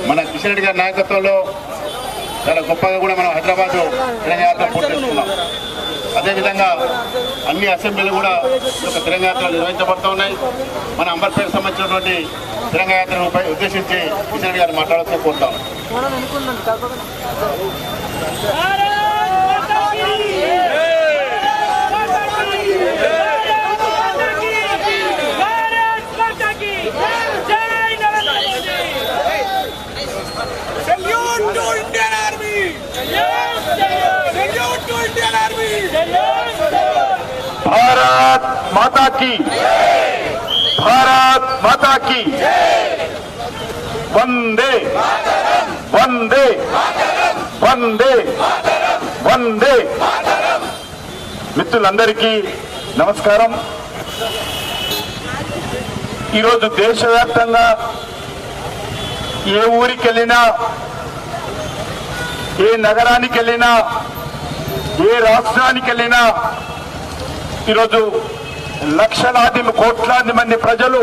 మన కిషన్ రెడ్డి గారి నాయకత్వంలో చాలా గొప్పగా కూడా మనం హైదరాబాద్ తెలంగాణ పూర్తి చేస్తున్నాం. అదేవిధంగా అన్ని అసెంబ్లీలు కూడా ఒక తెలంగాణ నిర్వహించబడుతూ ఉన్నాయి. మన అంబర్పేట సంబంధించినటువంటి తెలంగాణ యాత్రను ఉద్దేశించి కిషన్ రెడ్డి గారిని మాట్లాడుతూ కోరుతాం. भारत माता की, भारत माता की, वंदे वंदे वंदे वंदे. మిత్రులందరికీ నమస్కారం. ఈరోజు దేశవ్యాప్తంగా ఏ ఊరికి వెళ్ళినా, ఏ నగరానికి వెళ్ళినా, ఏ రాష్ట్రానికి వెళ్ళినా ఈరోజు లక్షలాది కోట్లాది మంది ప్రజలు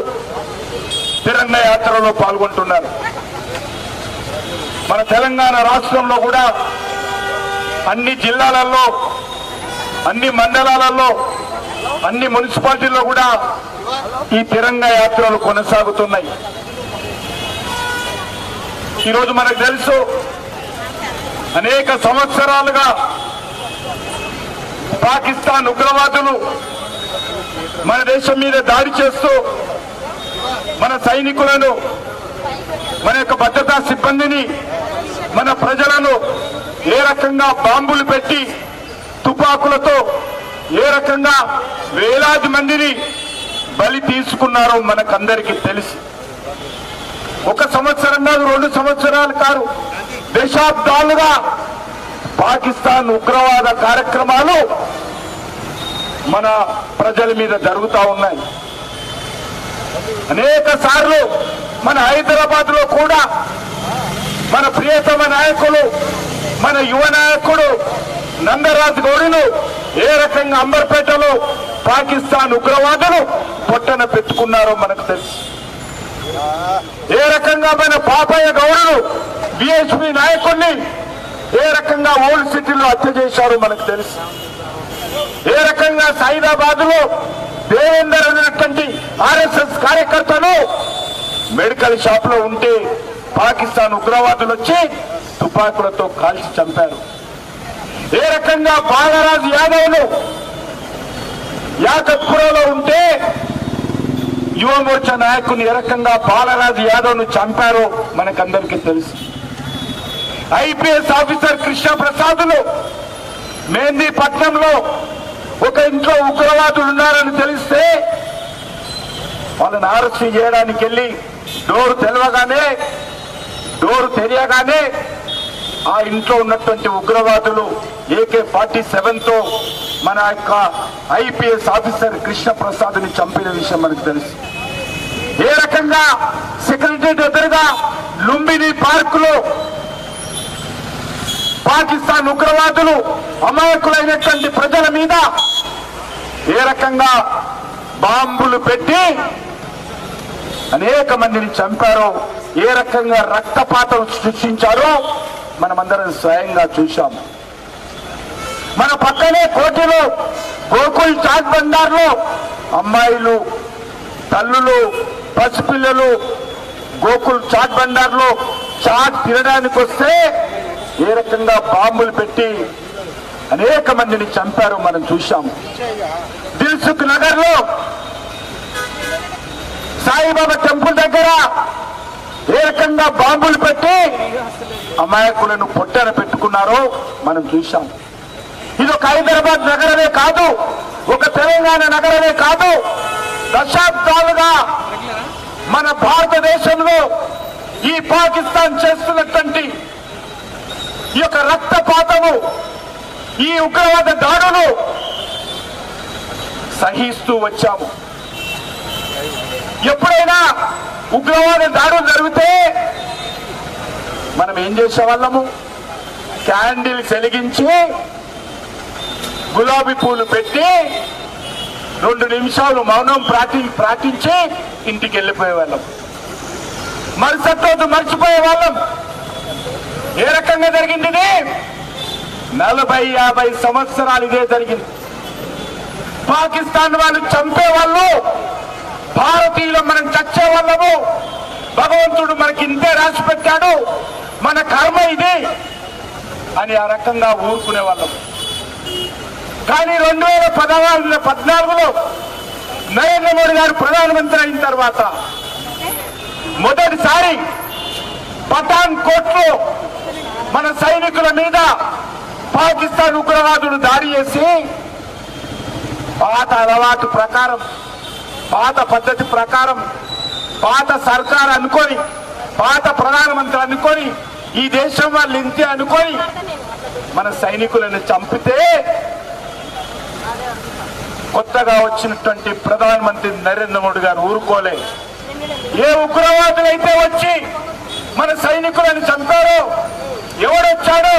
తిరంగ యాత్రలో పాల్గొంటున్నారు. మన తెలంగాణ రాష్ట్రంలో కూడా అన్ని జిల్లాలలో, అన్ని మండలాలలో, అన్ని మున్సిపాలిటీల్లో కూడా ఈ తిరంగ యాత్రలు కొనసాగుతున్నాయి. ఈరోజు మనకు తెలుసు, అనేక సంవత్సరాలుగా పాకిస్తాన్ ఉగ్రవాదులు మన దేశం మీద దాడి చేస్తూ మన సైనికులను, మన యొక్క భద్రతా సిబ్బందిని, మన ప్రజలను ఏ రకంగా బాంబులు పెట్టి తుపాకులతో ఏ రకంగా వేలాది మందిని బలి తీసుకున్నారో మనకందరికీ తెలుసు. ఒక సంవత్సరం కాదు, 2 సంవత్సరాలు కాదు, దశాబ్దాలుగా పాకిస్తాన్ ఉగ్రవాద కార్యక్రమాలు మన ప్రజల మీద జరుగుతూ ఉన్నాయి. అనేక సార్లు మన హైదరాబాద్ లో కూడా మన ప్రియతమ నాయకులు, మన యువ నాయకుడు నందరాజ్ గౌడును ఏ రకంగా అంబర్పేటలో పాకిస్తాన్ ఉగ్రవాదులు పొట్టన పెట్టుకున్నారో మనకు తెలుసు. ఏ రకంగా మన పాపయ్య గౌడును బిఎస్పీ నాయకుడిని ఏ రకంగా ఓల్డ్ సిటీలో హత్య చేశారో మనకు తెలుసు. ఏ రకంగా సైదాబాద్ లో దేవేందర్ అనేటువంటి ఆర్ఎస్ఎస్ కార్యకర్తలు మెడికల్ షాప్ లో ఉంటే పాకిస్తాన్ ఉగ్రవాదులు వచ్చి తుపాకులతో కాల్చి చంపారు. ఏ రకంగా బాలరాజ్ యాదవ్ను యాకత్పురలో ఉంటే యువ మోర్చా నాయకుని ఏ రకంగా బాలరాజ్ యాదవ్ను చంపారో మనకందరికీ తెలుసు. ఐపీఎస్ ఆఫీసర్ కృష్ణ ప్రసాద్ను మెహందీపట్నంలో ఒక ఇంట్లో ఉగ్రవాదులు ఉన్నారని తెలిస్తే వాళ్ళని అరెస్ట్ చేయడానికి వెళ్ళి డోరు తెలియగానే ఆ ఇంట్లో ఉన్నటువంటి ఉగ్రవాదులు AK-47తో మన యొక్క IPS ఆఫీసర్ కృష్ణప్రసాద్ని చంపిన విషయం మనకు తెలుసు. ఏ రకంగా సెక్రటరీ ఎదురుగా లుంబిని పార్కులో పాకిస్తాన్ ఉగ్రవాదులు అమాయకులైనటువంటి ప్రజల మీద ఏ రకంగా బాంబులు పెట్టి అనేక మందిని చంపారో, ఏ రకంగా రక్తపాతం సృష్టించారో మనమందరం స్వయంగా చూశాం. మన పక్కనే కోటిలో గోకుల్ చాట్ బండార్లో అమ్మాయిలు, తల్లులు, పసిపిల్లలు గోకుల్ చాట్ బండార్లో చాట్ తినడానికి వస్తే ఏ రకంగా బాంబులు పెట్టి అనేక మందిని చంపారో మనం చూశాం. దిల్సుఖ్ నగర్ లో సాయిబాబా టెంపుల్ దగ్గర ఏ రకంగా బాంబులు పెట్టి అమాయకులను పొట్టన పెట్టుకున్నారో మనం చూశాం. ఇది ఒక హైదరాబాద్ నగరమే కాదు, ఒక తెలంగాణ నగరమే కాదు, దశాబ్దాలుగా మన భారతదేశంలో ఈ పాకిస్తాన్ చేస్తున్నటువంటి ఈ యొక్క రక్తపాతము, ఈ ఉగ్రవాద దాడులు సహిస్తూ వచ్చాము. ఎప్పుడైనా ఉగ్రవాద దాడులు జరిగితే మనం ఏం చేసేవాళ్ళము? క్యాండిల్స్ వెలిగించి గులాబీ పూలు పెట్టి 2 నిమిషాలు మౌనం ప్రార్థించి ఇంటికి వెళ్ళిపోయే వాళ్ళం. మరుసటి రోజు మర్చిపోయే వాళ్ళం. ఏ రకంగా జరిగింది? ఇది 40-50 సంవత్సరాలు ఇదే జరిగింది. పాకిస్తాన్ వాళ్ళు చంపే వాళ్ళు, భారతీయులు మనం చచ్చే వాళ్ళము. భగవంతుడు మనకి ఇంతే రాసి పెట్టాడు, మన కర్మ ఇది అని ఆ రకంగా ఊరుకునే వాళ్ళం. కానీ 2014లో నరేంద్ర మోడీ గారు ప్రధానమంత్రి అయిన తర్వాత మొదటిసారి పఠాన్ కోట్లో మన సైనికుల మీద పాకిస్తాన్ ఉగ్రవాదులు దాడి చేసి పాత అలవాటు ప్రకారం, పాత పద్ధతి ప్రకారం, పాత సర్కార్ అనుకొని, పాత ప్రధానమంత్రి అనుకొని, ఈ దేశం వాళ్ళు ఇంతే అనుకొని మన సైనికులను చంపితే కొత్తగా వచ్చినటువంటి ప్రధానమంత్రి నరేంద్ర మోడీ గారు ఊరుకోలే. ఏ ఉగ్రవాదులైతే వచ్చి మన సైనికులను చంపారో, ఎవడొచ్చాడో,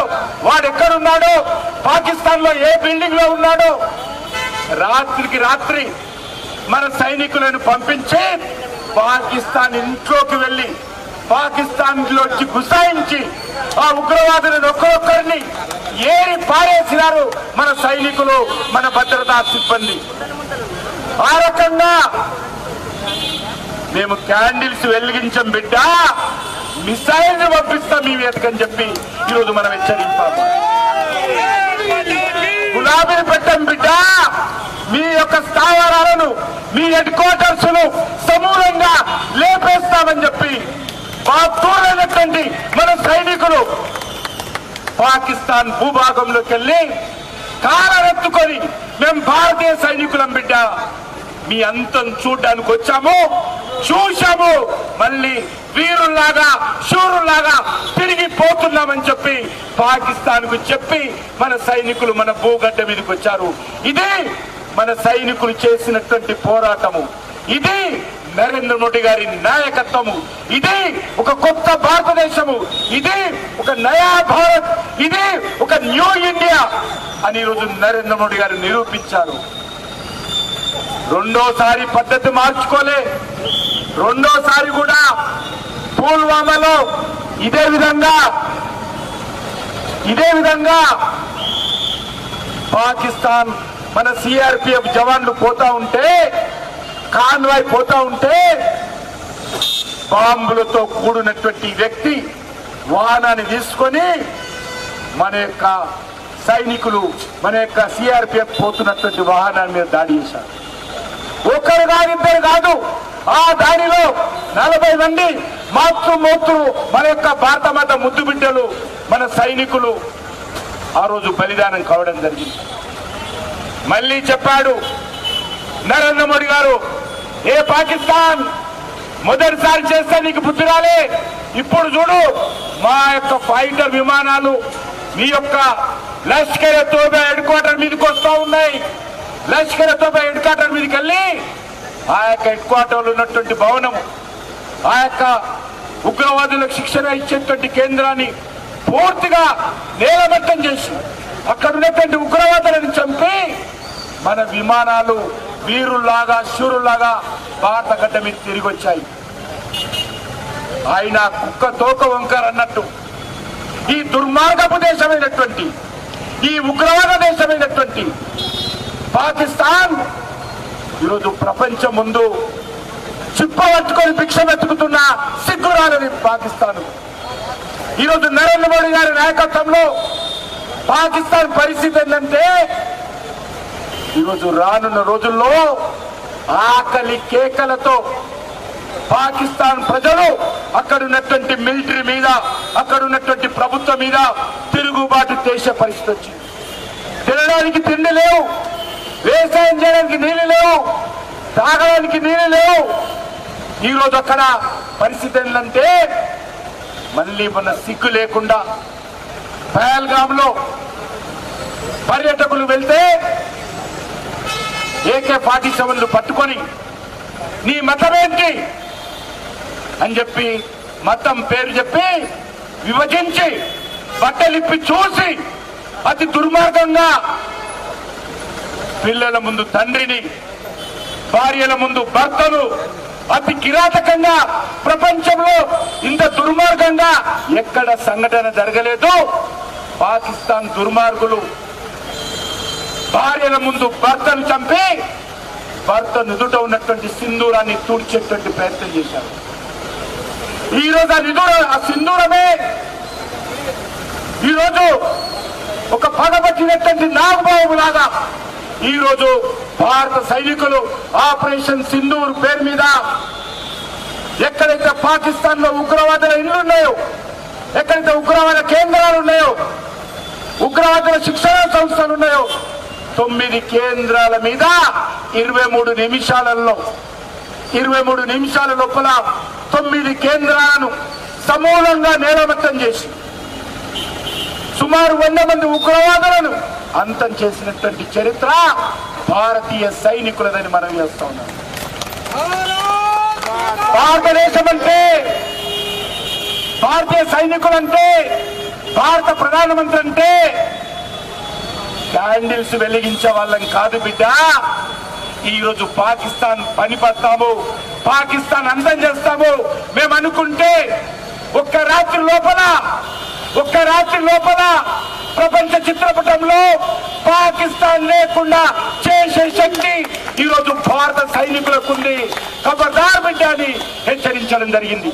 వాడెక్కడున్నాడో, పాకిస్తాన్ లో ఏ బిల్డింగ్ లో ఉన్నాడో, రాత్రికి రాత్రి మన సైనికులను పంపించి పాకిస్తాన్ ఇంట్లోకి వెళ్లి పాకిస్తాన్ లోకి గుసాయించి ఆ ఉగ్రవాదులను ఒక్కొక్కరిని ఏరి పారేసినారు మన సైనికులు, మన భద్రతా సిబ్బంది. ఆ రకంగా మేము క్యాండిల్స్ వెలిగించం బిడ్డ, మిసైల్ పంపిస్తాం మీ వేతకని చెప్పి ఈరోజు మనం హెచ్చరించాము. గులాబీలు పెట్టం బిడ్డ, మీ యొక్క స్థావరాలను, మీ హెడ్ క్వార్టర్స్ ను సమూలంగా లేపేస్తామని చెప్పి బాధ్యులైనటువంటి మన సైనికులు పాకిస్తాన్ భూభాగంలోకి వెళ్ళి కాలరెత్తుకొని మేము భారతీయ సైనికులం బిడ్డ, మీ అంతం చూడడానికి వచ్చాము, చూశాము, మళ్ళీ వీరుల్లాగా శూరుల్లాగా తిరిగి పోతున్నామని చెప్పి పాకిస్తాన్ కు చెప్పి మన సైనికులు మన భూగడ్డ మీదకి వచ్చారు. ఇది మన సైనికులు చేసినటువంటి పోరాటము, ఇది నరేంద్ర మోడీ గారి నాయకత్వము, ఇది ఒక కొత్త భారతదేశము, ఇది ఒక నయా భారత్, ఇది ఒక న్యూ ఇండియా అని ఈరోజు నరేంద్ర మోడీ గారు నిరూపించారు. రెండోసారి పద్ధతి మార్చుకోలే. రెండోసారి కూడా పుల్వామాలో ఇదే విధంగా పాకిస్తాన్ మన CRPF జవాన్లు పోతా ఉంటే, కాన్వాయ్ పోతా ఉంటే, బాంబులతో కూడినటువంటి వ్యక్తి వాహనాన్ని తీసుకొని మన యొక్క సైనికులు, మన యొక్క CRPF పోతున్నటువంటి వాహనాన్ని మీద దాడి చేశారు. ఒకరు కాదు, ఇద్దరు కాదు, ఆ దాడిలో 40 మంది మాతృమూర్తులు, మన యొక్క భారత మాత ముద్దు బిడ్డలు, మన సైనికులు ఆ రోజు బలిదానం కావడం జరిగింది. మళ్ళీ చెప్పాడు నరేంద్ర మోడీ గారు, ఏ పాకిస్తాన్ మొదటిసారి చేస్తే నీకు బుద్ధి రాలే, ఇప్పుడు చూడు మా యొక్క ఫైటర్ విమానాలు మీ యొక్క లష్కర్ తోబా హెడ్ క్వార్టర్ మీదకి వస్తూ ఉన్నాయి. లష్కర్ తోబా హెడ్ క్వార్టర్ మీదకి వెళ్ళి ఆ యొక్క హెడ్ క్వార్టర్లో ఉన్నటువంటి భవనం, ఆ యొక్క ఉగ్రవాదులకు శిక్షణ ఇచ్చేటువంటి కేంద్రాన్ని పూర్తిగా నేలమట్టం చేసి అక్కడ ఉన్నటువంటి ఉగ్రవాదులను చంపి మన విమానాలు వీరుల్లాగా శూరుల్లాగా భారత గడ్డ మీద తిరిగి వచ్చాయి. ఆయన కుక్క తోక వంకర్ అన్నట్టు ఈ దుర్మార్గపు దేశమైనటువంటి, ఈ ఉగ్రవాద దేశమైనటువంటి పాకిస్తాన్ ఈరోజు ప్రపంచం ముందు చిప్ప పట్టుకొని భిక్ష వెతుకుతున్న సిగ్గురాలని పాకిస్తాన్. ఈరోజు నరేంద్ర మోడీ గారి నాయకత్వంలో పాకిస్తాన్ పరిస్థితి ఏంటంటే ఈరోజు రానున్న రోజుల్లో ఆకలి కేకలతో పాకిస్తాన్ ప్రజలు అక్కడ ఉన్నటువంటి మిలిటరీ మీద, అక్కడ ఉన్నటువంటి ప్రభుత్వం మీద తిరుగుబాటు చేసే పరిస్థితి వచ్చింది. తినడానికి తిండి లేవు, వ్యవసాయం చేయడానికి నీళ్లు లేవు, తాగడానికి నీళ్లు లేవు. ఈరోజు అక్కడ పరిస్థితి ఏంటంటే మళ్ళీ మన సిగ్గు లేకుండా పహల్గామ్లో పర్యాటకులు వెళ్తే AK-47లు పట్టుకొని నీ మతం ఏంటి అని చెప్పి మతం పేరు చెప్పి విభజించి బట్టలిప్పి చూసి అతి దుర్మార్గంగా పిల్లల ముందు తండ్రిని, భార్యల ముందు భర్తలు అతి కిరాతకంగా ప్రపంచంలో ఇంత దుర్మార్గంగా ఎక్కడ సంఘటన జరగలేదు. పాకిస్తాన్ దుర్మార్గులు భార్యల ముందు భర్తను చంపి భర్త నుదుట ఉన్నటువంటి సింధూరాన్ని తూడ్చేటువంటి ప్రయత్నం చేశారు. ఈరోజు ఆ సింధూరమే ఈరోజు ఒక పగబట్టినటువంటి నాగబాబు లాగా ఈరోజు భారత సైనికులు ఆపరేషన్ సింధూర్ పేరు మీద ఎక్కడైతే పాకిస్తాన్ లో ఉగ్రవాదుల ఇళ్లు ఉన్నాయో, ఎక్కడైతే ఉగ్రవాద కేంద్రాలు ఉన్నాయో, ఉగ్రవాదుల శిక్షణ సంస్థలు ఉన్నాయో 9 కేంద్రాల మీద 23 నిమిషాల లోపల 9 కేంద్రాలను సమూలంగా నేలమట్టం చేసి సుమారు 100 మంది ఉగ్రవాదులను అంతం చేసినటువంటి చరిత్ర భారతీయ సైనికులదని మనం చేస్తా ఉన్నాం. భారతదేశం అంటే, భారతీయ సైనికులంటే, భారత ప్రధానమంత్రి అంటే క్యాండిల్స్ వెలిగించే వాళ్ళం కాదు బిడ్డ. ఈరోజు పాకిస్తాన్ పని పడతాము, పాకిస్తాన్ అంతం చేస్తాము మేము అనుకుంటే ఒక్క రాత్రి లోపల ప్రపంచ చిత్రపటంలో పాకిస్తాన్ లేకుండా చేసే శక్తి ఈరోజు భారత సైనికులకు ఉంది. ఖబర్దార్ బిడ్డ అని హెచ్చరించడం జరిగింది.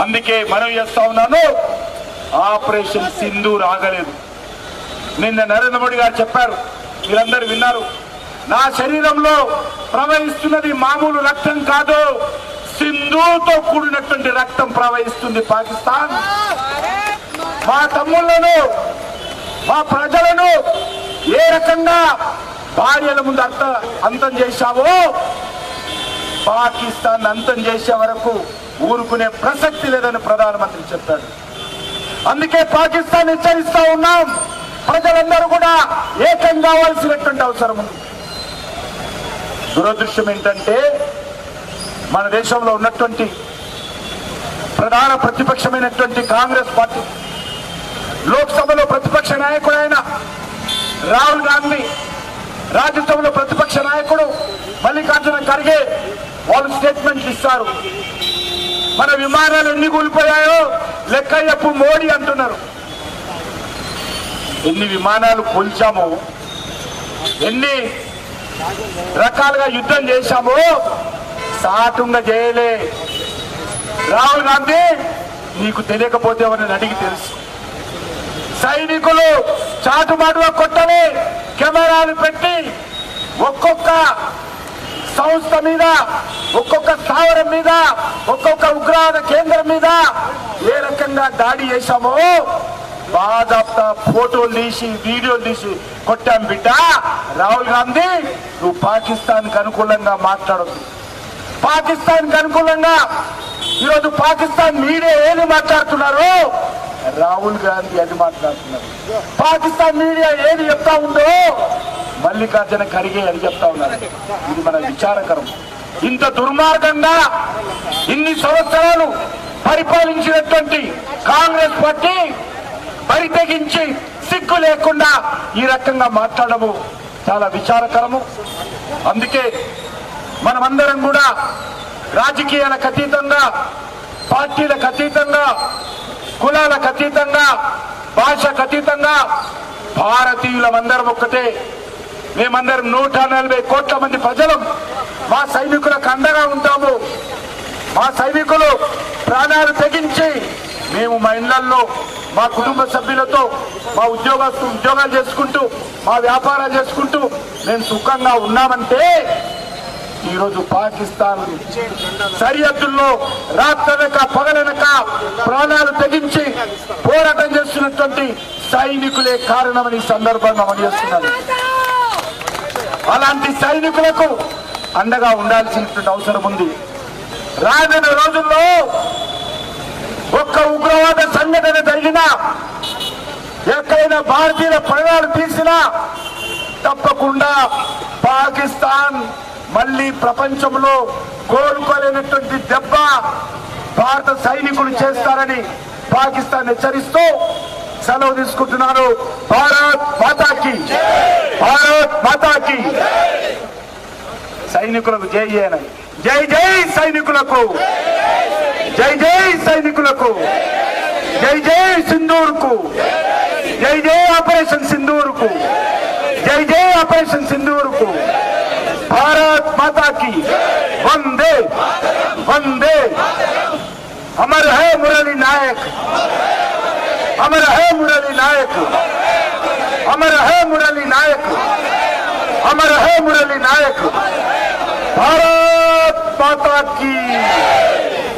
అందుకే మనం చేస్తా ఉన్నాను, ఆపరేషన్ సింధూర్ ఆగలేదు. నిన్న నరేంద్ర మోడీ గారు చెప్పారు, మీరందరూ విన్నారు, నా శరీరంలో ప్రవహిస్తున్నది మామూలు రక్తం కాదు, సింధూర్తో కూడినటువంటి రక్తం ప్రవహిస్తుంది పాకిస్తాన్. మా తమ్ముళ్లను, మా ప్రజలను ఏ రకంగా భార్యల ముందు అంతం చేశావో పాకిస్తాన్ అంతం చేసే వరకు ఊరుకునే ప్రసక్తి లేదని ప్రధానమంత్రి చెప్పాడు. అందుకే పాకిస్తాన్ హెచ్చరిస్తా ఉన్నాం, ప్రజలందరూ కూడా ఏకం కావాల్సినటువంటి అవసరం ఉంది. దురదృష్టం ఏంటంటే మన దేశంలో ఉన్నటువంటి ప్రధాన ప్రతిపక్షమైనటువంటి కాంగ్రెస్ పార్టీ, లోక్సభలో ప్రతిపక్ష నాయకుడైన రాహుల్ గాంధీ, రాజ్యసభలో ప్రతిపక్ష నాయకుడు మల్లికార్జున ఖర్గే వాళ్ళు స్టేట్మెంట్లు ఇస్తారు. మన విమానాలు ఎన్ని కూలిపోయాయో లెక్క చెప్పు మోడీ అంటున్నారు. ఎన్ని విమానాలు కూల్చామో, ఎన్ని రకాలుగా యుద్ధం చేశామో సాటుంగా చేయలే. రాహుల్ గాంధీ నీకు తెలియకపోతే ఎవరిని అడిగి తెలుసు. సైనికులు చాటుమాటుగా కొట్టని కెమెరాలు పెట్టి ఒక్కొక్క సంస్థ మీద, ఒక్కొక్క స్థావరం మీద, ఒక్కొక్క ఉగ్రవాద కేంద్రం మీద ఏ రకంగా దాడి చేశామో బాధాప్త ఫోటోలు తీసి, వీడియోలు తీసి కొట్టాం బిడ్డ. రాహుల్ గాంధీ నువ్వు పాకిస్తాన్కి అనుకూలంగా మాట్లాడద్దు. పాకిస్తాన్కి అనుకూలంగా ఈరోజు పాకిస్తాన్ మీడియా ఏది మాట్లాడుతున్నారో రాహుల్ గాంధీ అది మాట్లాడుతున్నారు. పాకిస్తాన్ మీడియా ఏది చెప్తా ఉందో మల్లికార్జున ఖర్గే అని చెప్తా ఉన్నారు. ఇది మన విచారకరం. ఇంత దుర్మార్గంగా ఇన్ని సంవత్సరాలు పరిపాలించినటువంటి కాంగ్రెస్ పార్టీ బరి తెగించి సిగ్గు లేకుండా ఈ రకంగా మాట్లాడము చాలా విచారకరము. అందుకే మనమందరం కూడా రాజకీయాలకు అతీతంగా, పార్టీలకు అతీతంగా, కులాలకు అతీతంగా, భాషకు అతీతంగా భారతీయులమందరం ఒక్కటే. మేమందరం 140 కోట్ల మంది ప్రజలం మా సైనికులకు అండగా ఉంటాము. మా సైనికులు ప్రాణాలు తెగించి మేము మా ఇళ్లల్లో మా కుటుంబ సభ్యులతో మా ఉద్యోగాలు చేసుకుంటూ మా వ్యాపారాలు చేసుకుంటూ మేము సుఖంగా ఉన్నామంటే ఈరోజు పాకిస్తాన్ సరిహద్దుల్లో రాత్రనక పగలనక ప్రాణాలు తెగించి పోరాటం చేస్తున్నటువంటి సైనికులే కారణమని సందర్భంగా మనం చేస్తున్నాను. అలాంటి సైనికులకు అండగా ఉండాల్సినటువంటి అవసరం ఉంది. రానున్న రోజుల్లో ఒక్క ఉగ్రవాద సంఘటన జరిగినా, ఎక్కడైనా భారతీయుల ప్రాణాలు తీసినా తప్పకుండా పాకిస్తాన్ మళ్ళీ ప్రపంచంలో కోలుకోలేనటువంటి దెబ్బ భారత సైనికులు చేస్తారని పాకిస్తాన్ హెచ్చరిస్తూ సెలవు తీసుకుంటున్నారు. భారత్ మాతాకి, భారత్ మాతాకి. సైనికులకు జై జై, జై జై సైనికులకు, జై జై సైనికులకు, జై జై సింధూర్కు, జై జై ఆపరేషన్ సింధూర్కు, జై జై ఆపరేషన్ సింధూర్కు. भारत माता की वंदे वंदे। अमर है मुरली नायक, अमर है मुरली नायक, अमर है मुरली नायक, अमर है मुरली नायक। भारत माता की,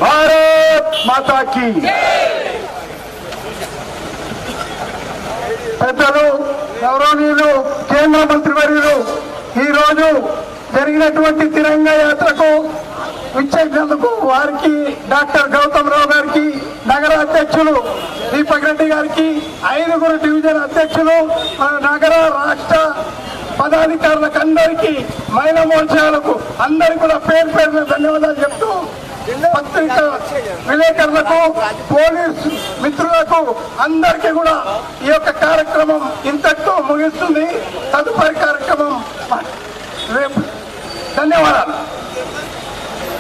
भारत माता की। పెద్దలు గౌరవనీయులు కేంద్ర మంత్రివర్యులు ఈ రోజు జరిగినటువంటి తిరంగా యాత్రకు విచ్చేసినందుకు వారికి, డాక్టర్ గౌతమ్ రావు గారికి, నగర అధ్యక్షులు దీపక్ రెడ్డి గారికి, 5 డివిజన్ అధ్యక్షులు, నగర రాష్ట్ర పదాధికారులకు అందరికీ, మహిళా మోర్చాలకు అందరికీ కూడా పేరు పేరున ధన్యవాదాలు చెప్తూ, పత్రిక విలేకరులకు, పోలీసు మిత్రులకు అందరికీ కూడా ఈ యొక్క కార్యక్రమం ఇంతటితో ముగిస్తుంది. తదుపరి కార్యక్రమం రేపు. ధన్యవాదాలు.